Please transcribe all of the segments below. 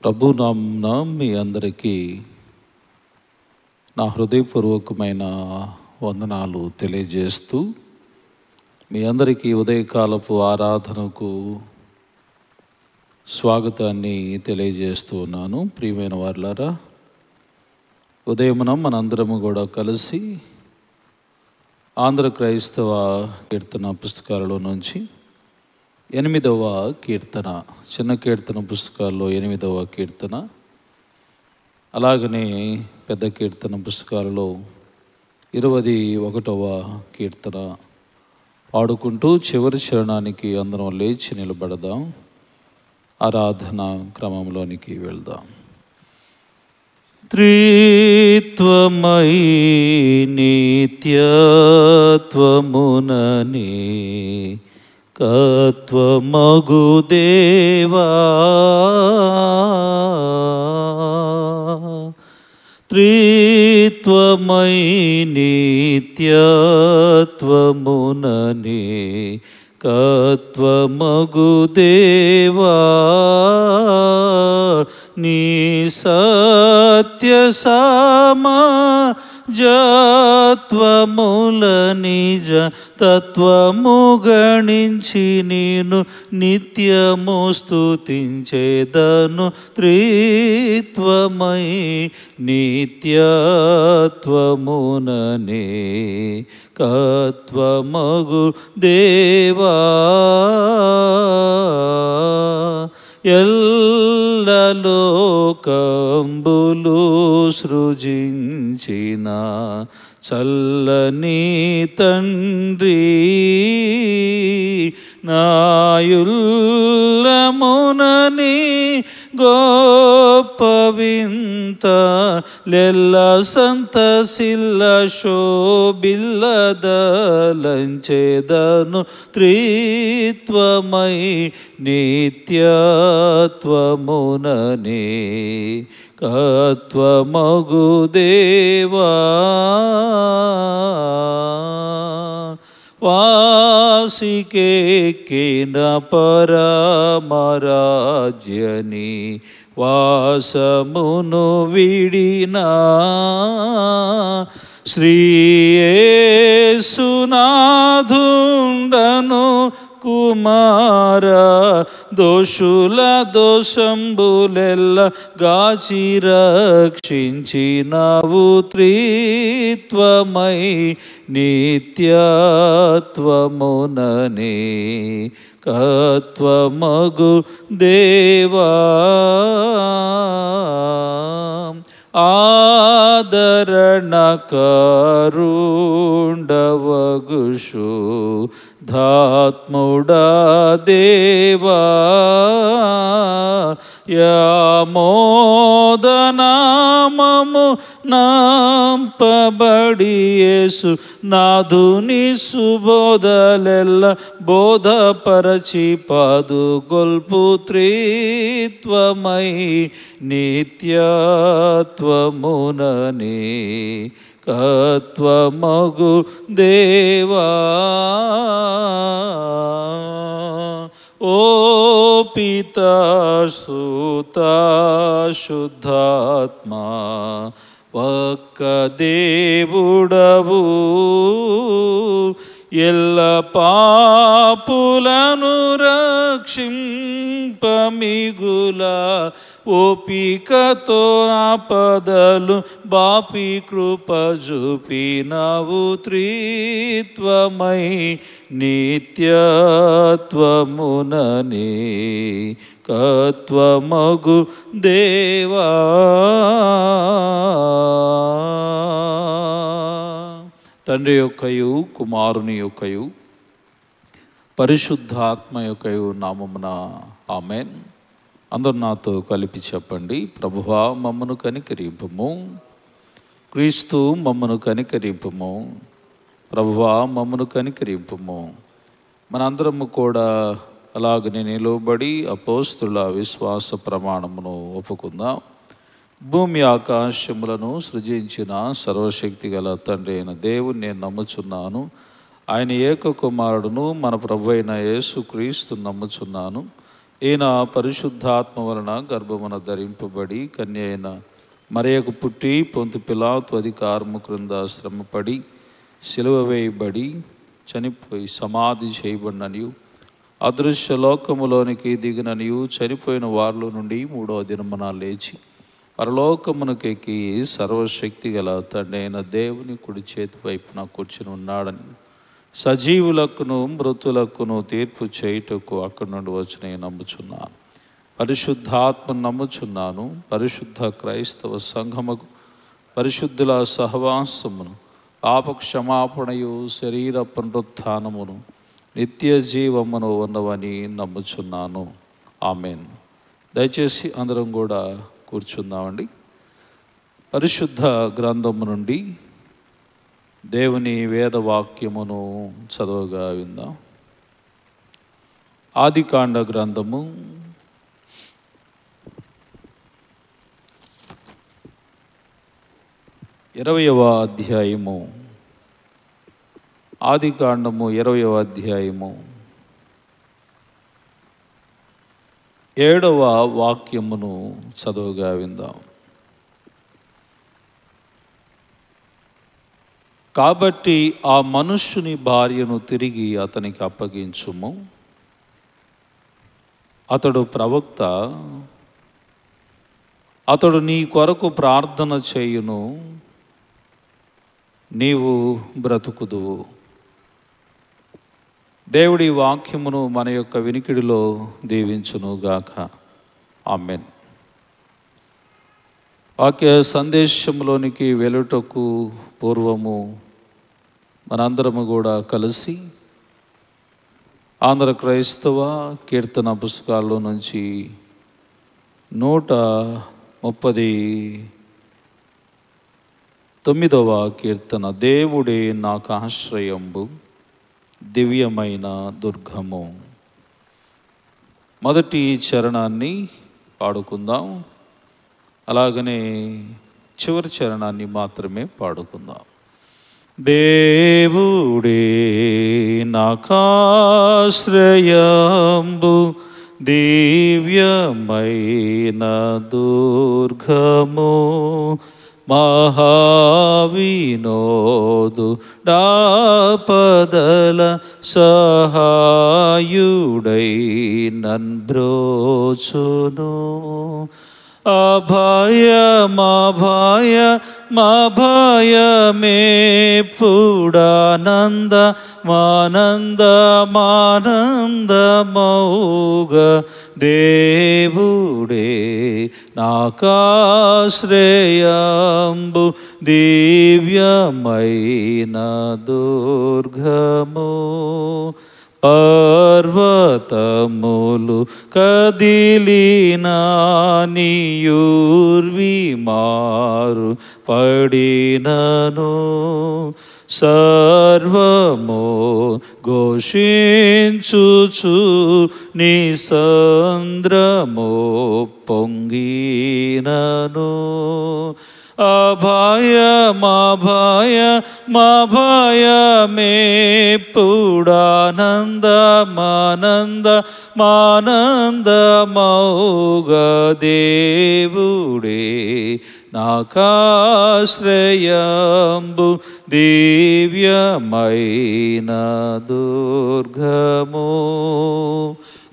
ప్రభు నామమున మీ అందరికీ నా హృదయపూర్వకమైన వందనాలు తెలియజేస్తూ మీ అందరికీ ఉదయకాలపు ఆరాధనకు స్వాగతాన్ని తెలియజేస్తూ ఉన్నాను. ప్రియమైన వారులారా, ఉదయమున మనందరము కూడా కలిసి ఆంధ్ర క్రైస్తవ కీర్తన పుస్తకాలలో నుంచి 8వ కీర్తన, చిన్న కీర్తన పుస్తకాల్లో 8వ కీర్తన, అలాగనే పెద్ద కీర్తన పుస్తకాలలో 21వ కీర్తన పాడుకుంటూ చివరి చరణానికి అందరం లేచి నిలబడదాం. ఆరాధన క్రమంలోనికి వెళ్దాం. త్రిత్వమై నిత్యత్వముననే కత్వమగు దేవా, త్రిత్వమై నిత్యత్వముననే కత్వమగు దేవా, నీ సత్య సమాజత్వముల నిజ తత్వము గణించి నేను నిత్యము స్తుతించేదను. త్రిత్వమై నిత్యత్వముననే కత్వమగు దేవా, ఎల్లలోకంబులు సృజించిన చల్లని తండ్రి, నాయుల్లమునని గొప్ప వింత లెల్ల సంతసిల్ల శోభిల్లదలంచెదను. త్రిత్వమై నిత్యత్వముననే కత్వమగు దేవా, వాసికెక్కిన పరమరాజ్యని వాసమును విడినా శ్రీయేసునాథుండను కుమార, దోషుల దోషంబులెల్ల గాచి రక్షించినావు. త్రిత్వమై నిత్యత్వముననే కత్వమగు దేవా, ఆదరణ కరుండవగుషు ధాత్ముడా దేవా, యామోదనామము నాంపబడి యేసు నాదుని సుబోధలెల్ల బోధపరచి పాదుగొల్పు. త్రిత్వమై నిత్యత్వముననే కత్వమగు దేవా, ఓ పితా సుతా శుద్ధాత్మా ఒక్క దేవుడవు, ఎల్ల పాపులను రక్షింపమిగుల ఓపికతో ఆపదలు బాపి కృప చూపినావు. త్రిత్వమై నిత్యత్వముననే కత్వమగు దేవా, తండ్రి యొక్కయు కుమారుని యొక్కయు పరిశుద్ధాత్మ యొక్కయు నామమున ఆమేన్. అందరు నాతో కలిపి చెప్పండి. ప్రభువా మమ్మను కనికరింపుము, క్రీస్తు మమ్మను కనికరింపుము, ప్రభువా మమ్మను కనికరింపుము. మనందరము కూడా అలాగనే నిలవబడి అపోస్తుల విశ్వాస ప్రమాణమును ఒప్పుకుందాం. భూమి ఆకాశములను సృజించిన సర్వశక్తి గల తండ్రి అయిన దేవుని నేను నమ్ముచున్నాను. ఆయన ఏక కుమారుడును మన ప్రభు అయిన యేసు క్రీస్తు నమ్ముచున్నాను. ఈయన పరిశుద్ధాత్మ వలన గర్భమున ధరింపబడి కన్య అయిన మరియకు పుట్టి పొంతు పిలాతు అధికారము క్రింద శ్రమపడి సిలువ వేయబడి చనిపోయి సమాధి చేయబడిననియు అదృశ్య లోకములోనికి దిగిననియు చనిపోయిన వారిలో నుండి 3వ దినమున లేచి పరలోకమునకెక్కి సర్వశక్తి గల తండ్రి అయిన దేవుని కుడి చేతి వైపున కూర్చుని ఉన్నాడని సజీవులకును మృతులకును తీర్పు చేయుటకు అక్కడి నుండి వచ్చి నేను నమ్ముచున్నాను. పరిశుద్ధాత్మను నమ్ముచున్నాను. పరిశుద్ధ క్రైస్తవ సంఘముకు పరిశుద్ధుల సహవాసమును పాప క్షమాపణయు శరీర పునరుత్థానమును నిత్య జీవమును ఉన్నవని నమ్ముచున్నాను. ఆమెన్. దయచేసి అందరం కూడా కూర్చుందామండి. పరిశుద్ధ గ్రంథము నుండి దేవుని వేదవాక్యమును చదవగా విందాం. ఆదికాండ గ్రంథము 20వ అధ్యాయము. ఆదికాండము 20వ అధ్యాయము 7వ వాక్యమును చదవగా విందాం. కాబట్టి ఆ మనుష్యుని భార్యను తిరిగి అతనికి అప్పగించుము. అతడు ప్రవక్త, అతడు నీ కొరకు ప్రార్థన చేయును, నీవు బ్రతుకుదువు. దేవుడి వాక్యమును మన యొక్క వినికిడిలో దీవించునుగాక. ఆమెన్. వాక్య సందేశంలోనికి వెళ్ళుటకు పూర్వము మనందరము కూడా కలిసి ఆంధ్ర క్రైస్తవ కీర్తన పుస్తకాల్లో నుంచి 139వ కీర్తన, దేవుడే నాకు ఆశ్రయంబు దివ్యమైన దుర్గము, మొదటి చరణాన్ని పాడుకుందాం. అలాగనే చివరి చరణాన్ని మాత్రమే పాడుకుందాం. దేవుడే నాకాశ్రయంబు దివ్యమైన దుర్గము, మహావినోదు డాపదల సహాయుడై నన్బ్రోచును. అభయమేపుడానంద మానందమౌగ, దేవుడే నాకాశ్రయంబు దివ్యమైన దుర్గము, పర్వతములు కదిలినా నీయూర్వి మారు పడినను, సర్వము ఘోషించుచు నీ సంద్రము పొంగినను. అభయమేపుడానంద మానందమౌగ, దేవుడే నాకాశ్రయంబు దివ్యమైన దుర్గము,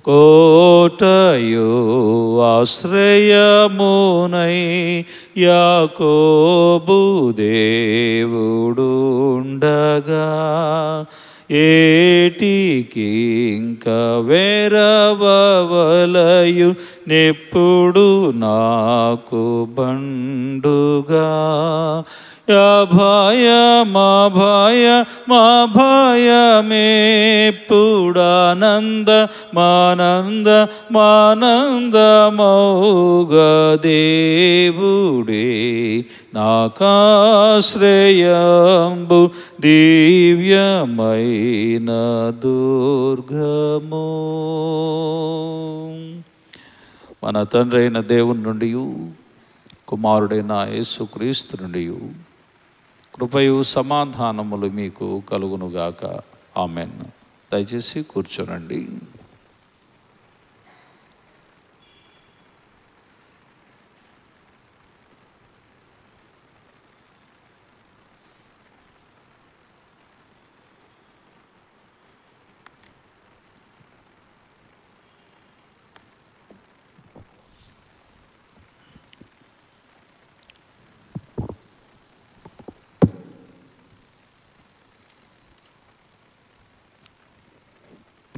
కోటయు ఆశ్రయమునై యాకోబు దేవుడుండగా, ఏటికి ఇంక వేరవలయు నెప్పుడు నాకు బండుగా, అభయమేపుడానంద మానందమౌగ, దేవుడే నాకాశ్రయంబు దివ్యమైన దుర్గము. మన తండ్రి అయిన దేవుని నుండి కుమారుడైన యేసుక్రీస్తు నుండి కృపయు సమాధానములు మీకు కలుగునుగాక. ఆమెన్. దయచేసి కూర్చోనండి.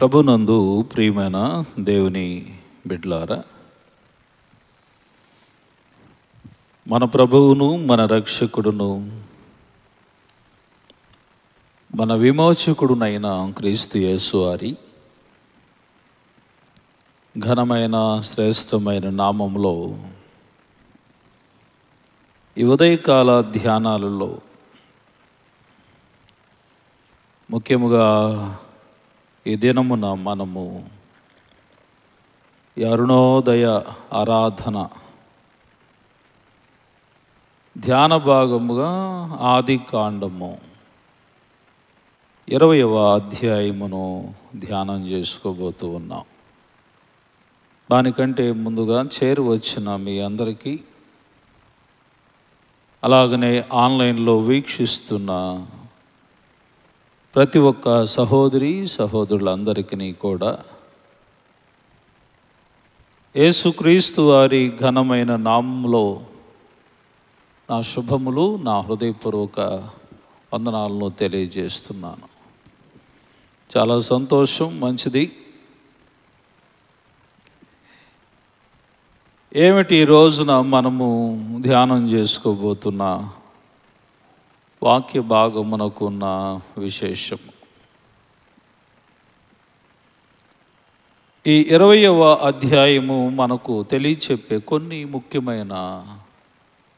ప్రభునందు ప్రియమైన దేవుని బిడ్డలారా, మన ప్రభువును మన రక్షకుడును మన విమోచకుడునైన క్రీస్తు యేసు వారి ఘనమైన శ్రేష్టమైన నామములో ఈ ఉదయకాల ధ్యానాలలో ముఖ్యముగా ఈ దినమున మనము ఈ అరుణోదయ ఆరాధన ధ్యాన భాగముగా ఆది కాండము 20వ అధ్యాయమును ధ్యానం చేసుకోబోతూ ఉన్నాం. దానికంటే ముందుగా చేరువచ్చిన మీ అందరికీ, అలాగనే ఆన్లైన్లో వీక్షిస్తున్న ప్రతి ఒక్క సహోదరి సహోదరులందరికీ కూడా యేసుక్రీస్తు వారి ఘనమైన నామములో నా శుభములు, నా హృదయపూర్వక వందనాలను తెలియజేస్తున్నాను. చాలా సంతోషం, మంచిది. ఏమిటి ఈ రోజున మనము ధ్యానం చేసుకోబోతున్న వాక్య భాగమునకున్న విశేషము? ఈ 20వ అధ్యాయము మనకు తెలియచెప్పే కొన్ని ముఖ్యమైన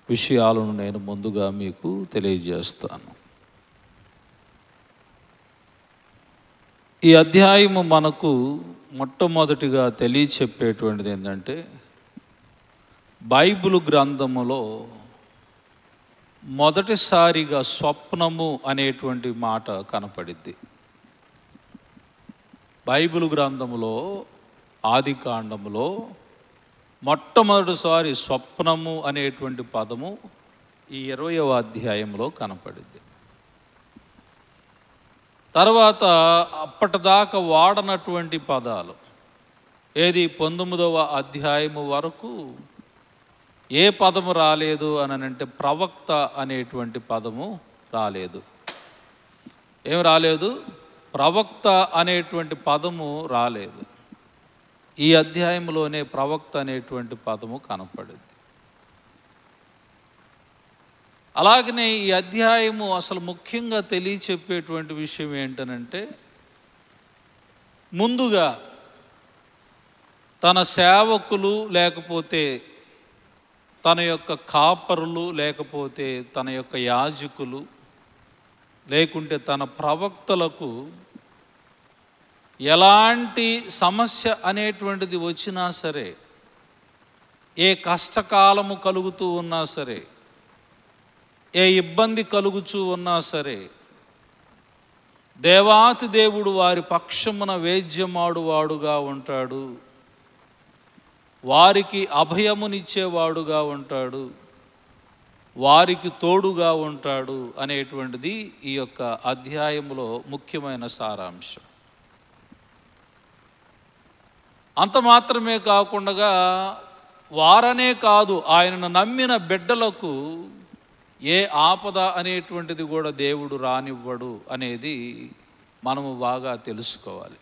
విషయాలను నేను ముందుగా మీకు తెలియజేస్తాను. ఈ అధ్యాయము మనకు మొట్టమొదటిగా తెలియచెప్పేటువంటిది ఏంటంటే, బైబిల్ గ్రంథములో మొదటిసారిగా స్వప్నము అనేటువంటి మాట కనపడిద్ది. బైబిల్ గ్రంథములో ఆది కాండములో మొట్టమొదటిసారి స్వప్నము అనేటువంటి పదము ఈ 20వ అధ్యాయంలో కనపడిద్ది. తర్వాత అప్పటిదాకా వాడనటువంటి పదాలు, ఏది 19వ అధ్యాయము వరకు ఏ పదము రాలేదు అని అంటే ప్రవక్త అనేటువంటి పదము రాలేదు. ఏం రాలేదు? ప్రవక్త అనేటువంటి పదము రాలేదు. ఈ అధ్యాయంలోనే ప్రవక్త అనేటువంటి పదము కనపడింది. అలాగనే ఈ అధ్యాయము అసలు ముఖ్యంగా తెలియచెప్పేటువంటి విషయం ఏంటనంటే, ముందుగా తన సేవకులు లేకపోతే తన యొక్క కాపరులు లేకపోతే తన యొక్క యాజకులు లేకుంటే తన ప్రవక్తలకు ఎలాంటి సమస్య అనేటువంటిది వచ్చినా సరే, ఏ కష్టకాలము కలుగుతూ ఉన్నా సరే, ఏ ఇబ్బంది కలుగుతూ ఉన్నా సరే, దేవాతి దేవుడు వారి పక్షమున వేద్యమాడువాడుగా ఉంటాడు, వారికి అభయమునిచ్చేవాడుగా ఉంటాడు, వారికి తోడుగా ఉంటాడు అనేటువంటిది ఈ యొక్క అధ్యాయంలో ముఖ్యమైన సారాంశం. అంత మాత్రమే కాకుండా వారనే కాదు, ఆయనను నమ్మిన బిడ్డలకు ఏ ఆపద అనేటువంటిది కూడా దేవుడు రానివ్వడు అనేది మనము బాగా తెలుసుకోవాలి.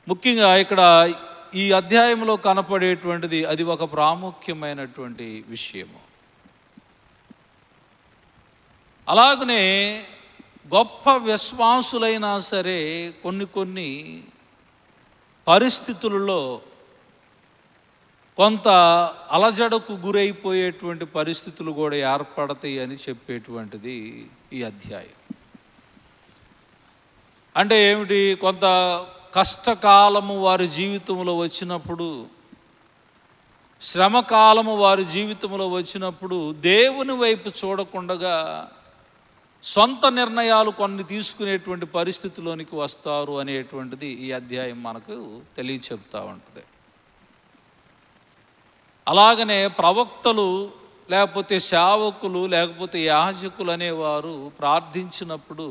ముఖ్యంగా ఇక్కడ ఈ అధ్యాయంలో కనపడేటువంటిది అది ఒక ప్రాముఖ్యమైనటువంటి విషయము. అలాగనే గొప్ప విశ్వాసులైనా సరే కొన్ని పరిస్థితులలో కొంత అలజడకు గురైపోయేటువంటి పరిస్థితులు కూడా ఏర్పడతాయి అని చెప్పేటువంటిది ఈ అధ్యాయం. అంటే ఏమిటి? కొంత కష్టకాలము వారి జీవితంలో వచ్చినప్పుడు, శ్రమకాలము వారి జీవితంలో వచ్చినప్పుడు దేవుని వైపు చూడకుండా సొంత నిర్ణయాలు కొన్ని తీసుకునేటువంటి పరిస్థితిలోనికి వస్తారు అనేటువంటిది ఈ అధ్యాయం మనకు తెలియచెప్తా ఉంటుంది. అలాగనే ప్రవక్తలు లేకపోతే సేవకులు లేకపోతే యాజకులు అనేవారు ప్రార్థించినప్పుడు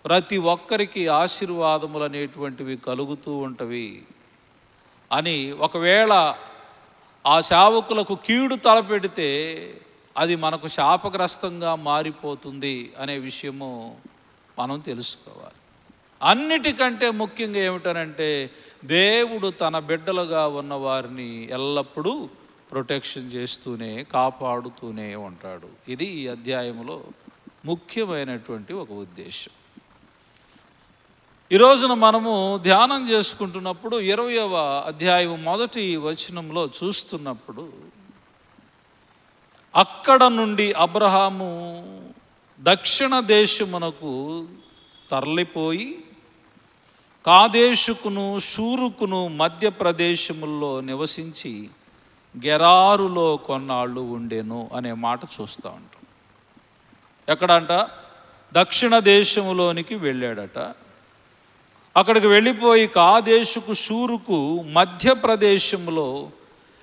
ప్రతి ఒక్కరికి ఆశీర్వాదములు అనేటువంటివి కలుగుతూ ఉంటవి అని, ఒకవేళ ఆ సేవకులకు కీడు తలపెడితే అది మనకు శాపగ్రస్తంగా మారిపోతుంది అనే విషయము మనం తెలుసుకోవాలి. అన్నిటికంటే ముఖ్యంగా ఏమిటనంటే దేవుడు తన బిడ్డలుగా ఉన్న వారిని ఎల్లప్పుడూ ప్రొటెక్షన్ చేస్తూనే కాపాడుతూనే ఉంటాడు. ఇది ఈ అధ్యాయంలో ముఖ్యమైనటువంటి ఒక ఉద్దేశం. ఈ రోజున మనము ధ్యానం చేసుకుంటున్నప్పుడు 20వ అధ్యాయం మొదటి వచనంలో చూస్తున్నప్పుడు, అక్కడ నుండి అబ్రహాము దక్షిణ దేశమునకు తరలిపోయి కాదేశుకును షూరుకును మధ్య ప్రదేశముల్లో నివసించి గెరారులో కొన్నాళ్ళు ఉండెను అనే మాట చూస్తూ ఉంటాం. ఎక్కడంట? దక్షిణ దేశములోనికి వెళ్ళాడట. అక్కడికి వెళ్ళిపోయి కాదేశుకు షూరుకు మధ్య ప్రదేశంలో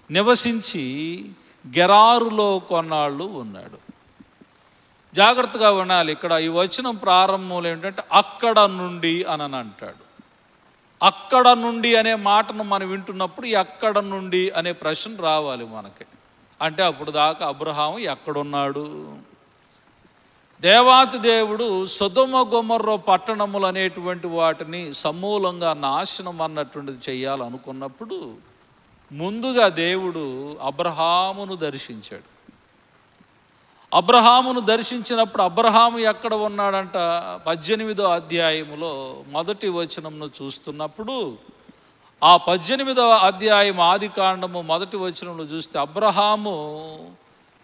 నివసించి గెరారులో కొన్నాళ్ళు ఉన్నాడు. జాగ్రత్తగా వినాలి. ఇక్కడ ఈ వచనం ప్రారంభంలో ఏంటంటే అక్కడ నుండి అని అంటాడు. అక్కడ నుండి అనే మాటను మనం వింటున్నప్పుడు ఈ అక్కడ నుండి అనే ప్రశ్న రావాలి మనకి. అంటే అప్పుడు దాకా అబ్రహాము ఎక్కడున్నాడు? దేవాతి దేవుడు సొదొమ గొమొర్రా పట్టణములు అనేటువంటి వాటిని సమూలంగా నాశనం అన్నటువంటిది చేయాలనుకున్నప్పుడు ముందుగా దేవుడు అబ్రహామును దర్శించాడు. అబ్రహామును దర్శించినప్పుడు అబ్రహాము ఎక్కడ ఉన్నాడంట? 18వ అధ్యాయములో మొదటి వచనంను చూస్తున్నప్పుడు, ఆ 18వ అధ్యాయం ఆది కాండము మొదటి వచనంలో చూస్తే అబ్రహాము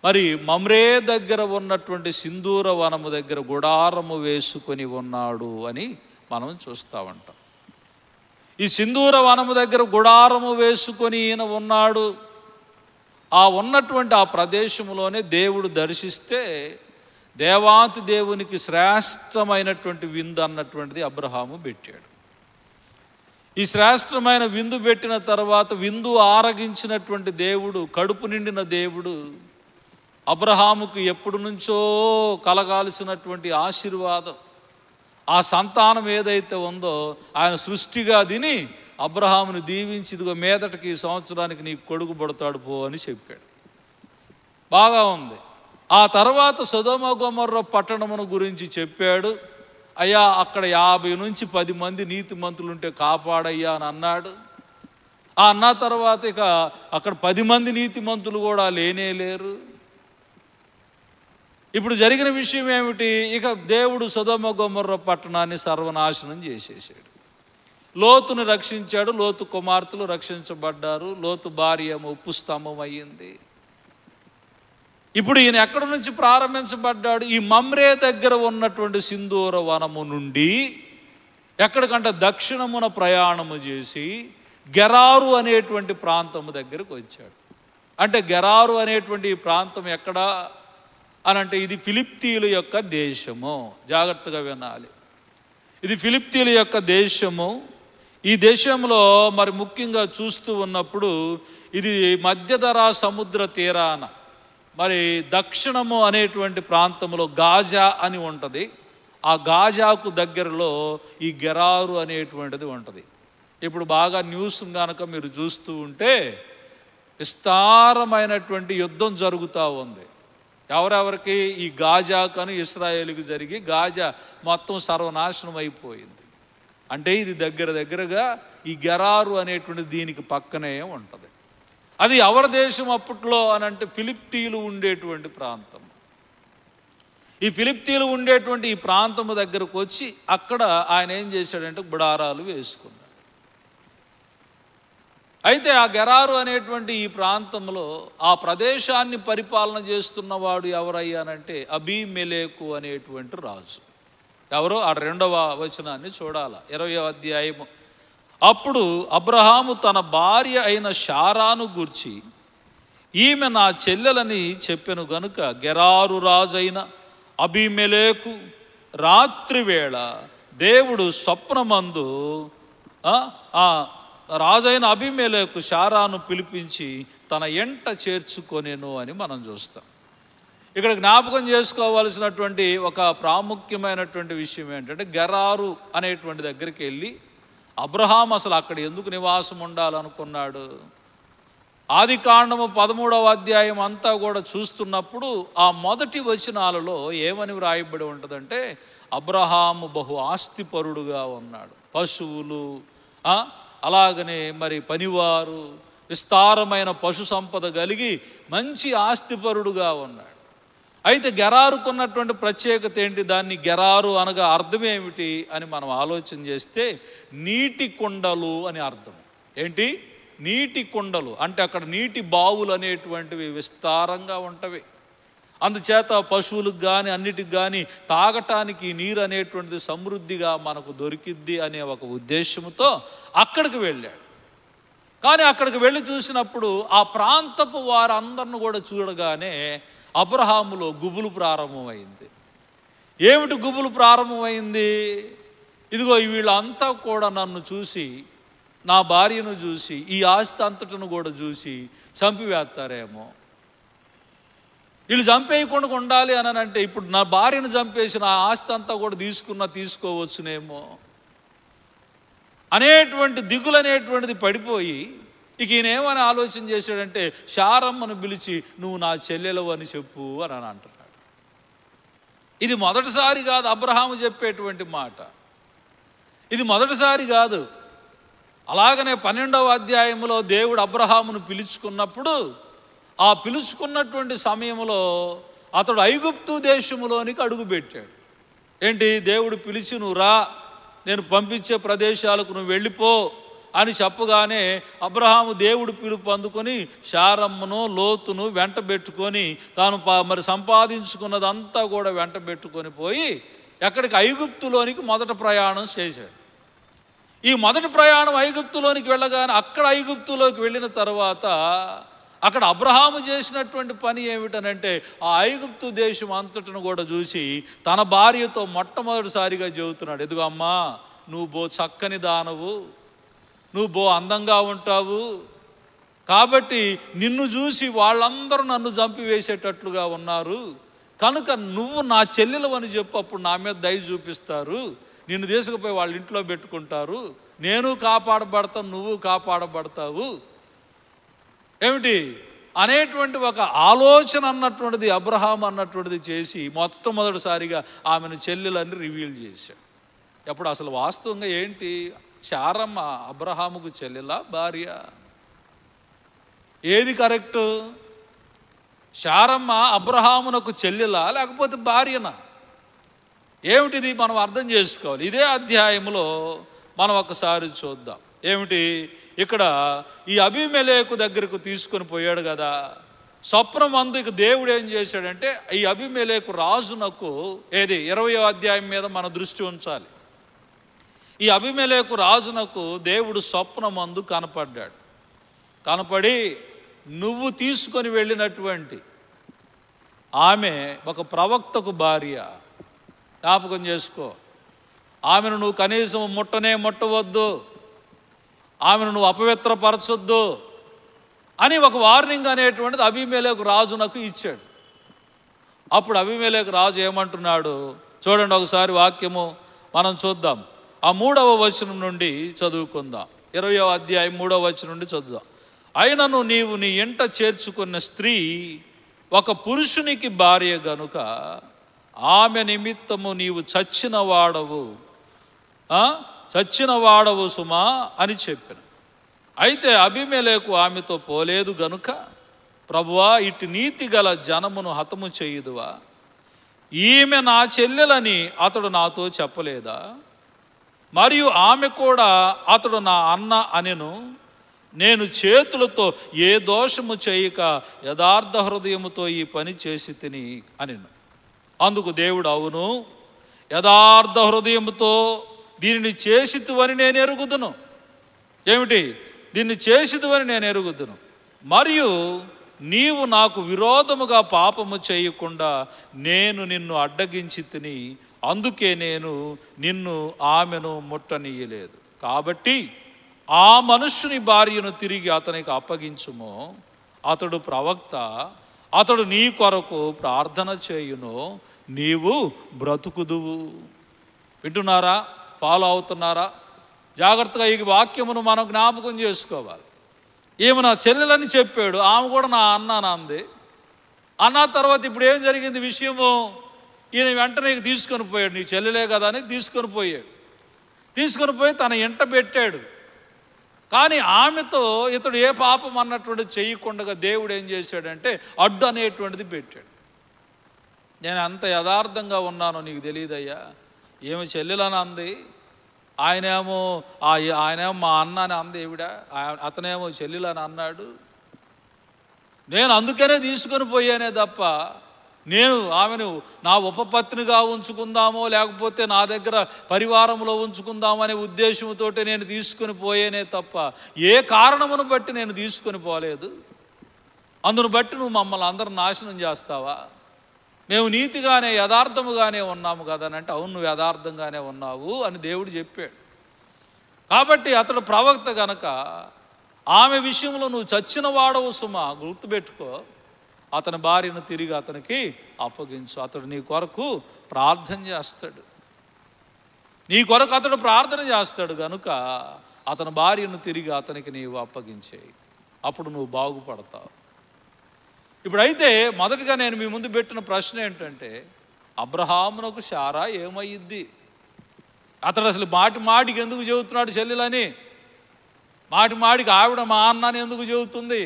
మరి మమ్రే దగ్గర ఉన్నటువంటి సింధూర వనము దగ్గర గుడారము వేసుకొని ఉన్నాడు అని మనం చూస్తూ ఉంటాం. ఈ సింధూర వనము దగ్గర గుడారము వేసుకొని ఈయన ఉన్నాడు. ఆ ఉన్నటువంటి ఆ ప్రదేశంలోనే దేవుడు దర్శిస్తే దేవాతి దేవునికి శ్రేష్టమైనటువంటి విందు అన్నటువంటిది అబ్రహాము పెట్టాడు. ఈ శ్రేష్టమైన విందు పెట్టిన తర్వాత విందు ఆరగించినటువంటి దేవుడు, కడుపు నిండిన దేవుడు, అబ్రహాముకు ఎప్పుడు నుంచో కలగాల్సినటువంటి ఆశీర్వాదం, ఆ సంతానం ఏదైతే ఉందో ఆయన సృష్టిగా తిని అబ్రహామును దీవించి ఇదిగో మీదటికి ఈ సంవత్సరానికి నీకు కొడుకు పుడతాడు పో అని చెప్పాడు. బాగా ఉంది. ఆ తర్వాత సొదొమ గొమొర్రా పట్టణమును గురించి చెప్పాడు. అయ్యా అక్కడ 50 నుంచి 10 మంది నీతిమంతులుంటే కాపాడయ్యా అని అన్నాడు. ఆ అన్న తర్వాత ఇక అక్కడ 10 మంది నీతిమంతులు కూడా లేరు. ఇప్పుడు జరిగిన విషయం ఏమిటి? ఇక దేవుడు సొదొమ గొమొర్రా పట్టణాన్ని సర్వనాశనం చేసేసాడు. లోతును రక్షించాడు. లోతు కుమార్తెలు రక్షించబడ్డారు. లోతు భార్య ఉప్పు స్తంభం అయ్యింది. ఇప్పుడు ఈయన ఎక్కడి నుంచి ప్రారంభించబడ్డాడు? ఈ మమ్రే దగ్గర ఉన్నటువంటి సింధూర వనము నుండి ఎక్కడికంటే దక్షిణమున ప్రయాణము చేసి గెరారు అనేటువంటి ప్రాంతము దగ్గరకు వచ్చాడు. అంటే గెరారు అనేటువంటి ఈ ప్రాంతం ఎక్కడ అనంటే ఇది ఫిలిప్తీయుల యొక్క దేశము. జాగ్రత్తగా వినాలి. ఇది ఫిలిప్తీయుల యొక్క దేశము. ఈ దేశంలో మరి ముఖ్యంగా చూస్తూ ఉన్నప్పుడు ఇది మధ్యధరా సముద్ర తీరాన మరి దక్షిణము అనేటువంటి ప్రాంతంలో గాజా అని ఉంటుంది. ఆ గాజాకు దగ్గరలో ఈ గెరారు అనేటువంటిది ఉంటుంది. ఇప్పుడు బాగా న్యూస్ కనుక మీరు చూస్తూ ఉంటే విస్తారమైనటువంటి యుద్ధం జరుగుతూ ఉంది. ఎవరెవరికి? ఈ గాజాకను ఇస్రాయేలుకు జరిగి గాజా మొత్తం సర్వనాశనం అయిపోయింది. అంటే ఇది దగ్గరగా ఈ గెరారు అనేటువంటి దీనికి పక్కనే ఉంటుంది. అది ఎవరి దేశం అప్పట్లో అని అంటే ఫిలిప్తీయులు ఉండేటువంటి ప్రాంతం. ఈ ఫిలిప్తీయులు ఉండేటువంటి ఈ ప్రాంతము దగ్గరకు వచ్చి అక్కడ ఆయన ఏం చేశాడంటే గుడారాలు వేసుకున్నాడు. అయితే ఆ గెరారు అనేటువంటి ఈ ప్రాంతంలో ఆ ప్రదేశాన్ని పరిపాలన చేస్తున్నవాడు ఎవరయ్యానంటే అబీమెలెకు అనేటువంటి రాజు. ఎవరో? ఆ 2వ వచనాన్ని చూడాల, 20వ అధ్యాయము. అప్పుడు అబ్రహాము తన భార్య అయిన శారాను గూర్చి ఈమె నా చెల్లెలని చెప్పెను గనుక గెరారు రాజైన అబీమెలెకు రాత్రివేళ దేవుడు స్వప్నమందు రాజైన అబీమెలెకు శారాను పిలిపించి తన ఎంట చేర్చుకొనెను అని మనం చూస్తాం. ఇక్కడ జ్ఞాపకం చేసుకోవాల్సినటువంటి ఒక ప్రాముఖ్యమైనటువంటి విషయం ఏంటంటే గెరారు అనేటువంటి దగ్గరికి వెళ్ళి అబ్రహాం అసలు అక్కడ ఎందుకు నివాసం ఉండాలనుకున్నాడు? ఆదికాండము 13వ అధ్యాయం అంతా కూడా చూస్తున్నప్పుడు ఆ మొదటి వచనాలలో ఏమని వ్రాయబడి ఉంటుందంటే, అబ్రహాము బహు ఆస్తిపరుడుగా ఉన్నాడు. పశువులు, అలాగనే మరి పనివారు, విస్తారమైన పశు సంపద కలిగి మంచి ఆస్తిపరుడుగా ఉన్నాడు. అయితే గెరారుకున్నటువంటి ప్రత్యేకత ఏంటి? దాన్ని గెరారు అనగా అర్థం ఏమిటి అని మనం ఆలోచన చేస్తే, నీటి కుండలు అని అర్థం. ఏంటి? నీటి కుండలు అంటే అక్కడ నీటి బావులు అనేటువంటివి విస్తారంగా ఉంటవి. అందుచేత పశువులకు కానీ అన్నిటికి కానీ తాగటానికి నీరు అనేటువంటిది సమృద్ధిగా మనకు దొరికిద్ది అనే ఒక ఉద్దేశంతో అక్కడికి వెళ్ళాడు. కానీ అక్కడికి వెళ్ళి చూసినప్పుడు ఆ ప్రాంతపు వారందరిని కూడా చూడగానే అబ్రహాములో గుబులు ప్రారంభమైంది. ఏమిటి గుబులు ప్రారంభమైంది? ఇదిగో వీళ్ళంతా కూడా నన్ను చూసి, నా భార్యను చూసి, ఈ ఆస్తి అంతటను కూడా చూసి చంపివేస్తారేమో. వీళ్ళు చంపేయకుండా ఉండాలి అని అంటే, ఇప్పుడు నా భార్యను చంపేసి నా ఆస్తి అంతా కూడా తీసుకోవచ్చునేమో అనేటువంటి దిగులు అనేటువంటిది పడిపోయి, ఇక ఈయనేమని ఆలోచన చేశాడంటే, శారమ్మను పిలిచి నువ్వు నా చెల్లెలవు అని చెప్పు అని అంటున్నాడు. ఇది మొదటిసారి కాదు అబ్రహాము చెప్పేటువంటి మాట. ఇది మొదటిసారి కాదు. అలాగనే 12వ అధ్యాయంలో దేవుడు అబ్రహామును పిలుచుకున్నప్పుడు, ఆ పిలుచుకున్నటువంటి సమయంలో అతడు ఐగుప్తు దేశంలోనికి అడుగుపెట్టాడు. ఏంటి? దేవుడు పిలిచి నువ్వు రా, నేను పంపించే ప్రదేశాలకు నువ్వు వెళ్ళిపో అని చెప్పగానే అబ్రహాము దేవుడు పిలుపు అందుకొని శారమ్మను లోతును వెంట పెట్టుకొని తాను మరి సంపాదించుకున్నదంతా కూడా వెంట పెట్టుకొని పోయి ఎక్కడికి? ఐగుప్తులోనికి మొదట ప్రయాణం చేశాడు. ఈ మొదటి ప్రయాణం ఐగుప్తులోనికి వెళ్ళగానే అక్కడ ఐగుప్తులోకి వెళ్ళిన తర్వాత అక్కడ అబ్రహాము చేసినటువంటి పని ఏమిటనంటే, ఆ ఐగుప్తు దేశం అంతటను కూడా చూసి తన భార్యతో మొట్టమొదటిసారిగా చెబుతున్నాడు, ఎదుగు అమ్మా, నువ్వు బో చక్కని దానవు, నువ్వు బో అందంగా ఉంటావు, కాబట్టి నిన్ను చూసి వాళ్ళందరూ నన్ను చంపివేసేటట్లుగా ఉన్నారు, కనుక నువ్వు నా చెల్లెలు అని చెప్పు, అప్పుడు నా మీద దయ చూపిస్తారు, నిన్ను తీసుకుపోయి వాళ్ళ ఇంట్లో పెట్టుకుంటారు, నేను కాపాడబడతాను, నువ్వు కాపాడబడతావు ఏమిటి అనేటువంటి ఒక ఆలోచన అన్నటువంటిది అబ్రహాం అన్నటువంటిది చేసి మొట్టమొదటిసారిగా ఆమెను చెల్లెలని రివీల్ చేశాడు. అప్పుడు అసలు వాస్తవంగా ఏంటి? శారమ్మ అబ్రహాముకు చెల్లెలా, భార్య? ఏది కరెక్టు? శారమ్మ అబ్రహామునకు చెల్లెలా లేకపోతే భార్యనా? ఏమిటిది మనం అర్థం చేసుకోవాలి. ఇదే అధ్యాయంలో మనం ఒకసారి చూద్దాం. ఏమిటి? ఇక్కడ ఈ అబీమెలెకు దగ్గరకు తీసుకొని పోయాడు కదా, స్వప్నం అందు ఇక దేవుడు ఏం చేశాడంటే, ఈ అబీమెలెకు రాజునకు, ఏది 20వ అధ్యాయం మీద మన దృష్టి ఉంచాలి. ఈ అబీమెలెకు రాజునకు దేవుడు స్వప్నమందు కనపడ్డాడు. కనపడి, నువ్వు తీసుకొని వెళ్ళినటువంటి ఆమె ఒక ప్రవక్తకు భార్య, జ్ఞాపకం చేసుకో, ఆమెను నువ్వు కనీసం ముట్టవద్దు, ఆమెను నువ్వు అపవిత్రపరచొద్దు అని ఒక వార్నింగ్ అనేటువంటిది అబీమెలెకు రాజునకు ఇచ్చాడు. అప్పుడు అబీమెలెకు రాజు ఏమంటున్నాడు చూడండి, ఒకసారి వాక్యము మనం చూద్దాం. ఆ 3వ వచనం నుండి చదువుకుందాం. 20వ అధ్యాయం 3వ వచనం నుండి చదువుదాం. అయినను నీవు నీ ఇంట చేర్చుకున్న స్త్రీ ఒక పురుషునికి భార్య గనుక ఆమె నిమిత్తము నీవు చచ్చిన వాడవు సుమా అని చెప్పాను. అయితే అబీమెలెకు ఆమెతో పోలేదు గనుక, ప్రభువా, ఇటు నీతి గల జనమును హతము చేయుదువా? ఈమె నా చెల్లెలని అతడు నాతో చెప్పలేదా? మరియు ఆమె కూడా అతడు నా అన్న అనెను. నేను చేతులతో ఏ దోషము చేయక యథార్థ హృదయముతో ఈ పని చేసి తిని అనెను. అందుకు దేవుడు, అవును, యథార్థ హృదయముతో దీనిని చేసితువని నేను ఎరుగుదును. ఏమిటి? దీన్ని చేసితువని నేను ఎరుగుదును. మరియు నీవు నాకు విరోధముగా పాపము చేయకుండా నేను నిన్ను అడ్డగించి తిని, అందుకే నేను నిన్ను ఆమెను ముట్టనీయలేదు. కాబట్టి ఆ మనుష్యుని భార్యను తిరిగి అతనికి అప్పగించుము. అతడు ప్రవక్త, అతడు నీ కొరకు ప్రార్థన చేయును, నీవు బ్రతుకుదువు. వింటున్నారా? ఫాలో అవుతున్నారా? జాగ్రత్తగా ఈ వాక్యమును మనం జ్ఞాపకం చేసుకోవాలి. ఈమె నా చెల్లెలని చెప్పాడు, ఆమె కూడా నా అన్న అంది. అన్న తర్వాత ఇప్పుడు ఏం జరిగింది విషయము, ఈయన వెంటనే తీసుకొని పోయాడు, నీ చెల్లెలే కదా అని తీసుకొని పోయి తన ఇంట పెట్టాడు. కానీ ఆమెతో ఇతడు ఏ పాపం అన్నటువంటి చేయకుండా దేవుడు ఏం చేశాడంటే అడ్డు అనేటువంటిది పెట్టాడు. నేను అంత యథార్థంగా ఉన్నానో నీకు తెలియదయ్యా, ఏమి చెల్లెలని అంది, ఆయనేమో మా అన్న అని అంది ఈవిడ, అతనేమో చెల్లెలని అన్నాడు. నేను అందుకనే తీసుకొని పోయానే తప్ప నేను ఆమెను నా ఉపపత్నిగా ఉంచుకుందామో లేకపోతే నా దగ్గర పరివారంలో ఉంచుకుందామో అనే ఉద్దేశంతో నేను తీసుకొని పోయేనే తప్ప ఏ కారణమును బట్టి నేను తీసుకొని పోలేదు. అందును బట్టి నువ్వు మమ్మల్ని అందరూ నాశనం చేస్తావా? మేము నీతిగానే యథార్థముగానే ఉన్నాము కదా అని అంటే, అవును నువ్వు యథార్థంగానే ఉన్నావు అని దేవుడు చెప్పాడు. కాబట్టి అతడు ప్రవక్త గనక ఆమె విషయంలో నువ్వు చచ్చిన వాడవు సుమా, గుర్తుపెట్టుకో. అతని భార్యను తిరిగి అతనికి అప్పగించు, అతడు నీ కొరకు ప్రార్థన చేస్తాడు. నీ కొరకు అతడు ప్రార్థన చేస్తాడు గనుక అతని భార్యను తిరిగి అతనికి నీవు అప్పగించేయి, అప్పుడు నువ్వు బాగుపడతావు. ఇప్పుడైతే మొదటిగా నేను మీ ముందు పెట్టిన ప్రశ్న ఏంటంటే, అబ్రహామునకు శారా ఏమయ్యిద్ది? అతడు అసలు మాటికి ఎందుకు చెబుతున్నాడు చెల్లెలని? మాటికి ఆవిడ మా అన్నని ఎందుకు చెబుతుంది?